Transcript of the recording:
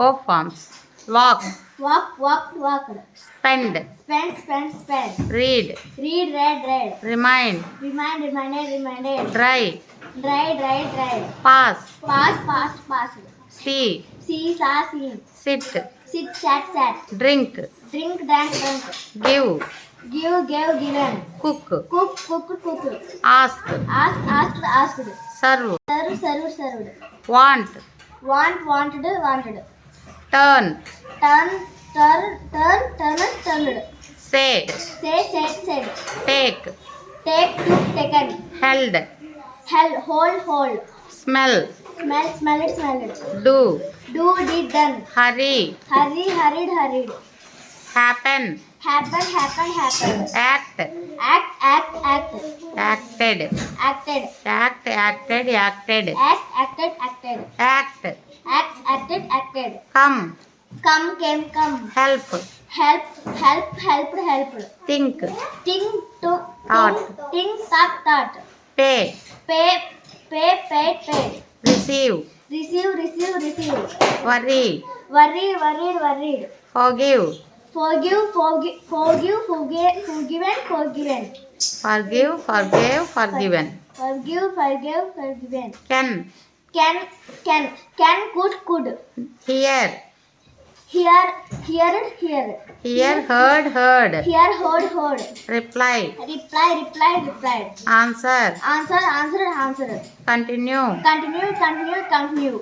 O forms. Walk. Walked. Spend. Spent. Read. Read. Remind. Reminded. Dry. Dried. Pass. Passed. See. Saw, seen. Sit. Sat. Drink. Drank. Give. Given. Cook. Cooked. Ask. Asked. Serve. Served. Want. Wanted. Turn. Turned. Say. Said. Take. Taken. Held. Hold. Smell. Smelled. Do. Did, done. Hurry. Hurried. Happen. Happened. Act. Act. Acted. Acted. Acted. Acted. Come. Came. Help. Helped. Think. Thought. Pay. Paid. Receive. Receive. Worry. Worried. Forgive. Forgiven. Forgiven. Forgiven. Can. Could. Hear. Heard. Heard. Heard. Reply. Replied. Answer. Answered. Continue. Continue.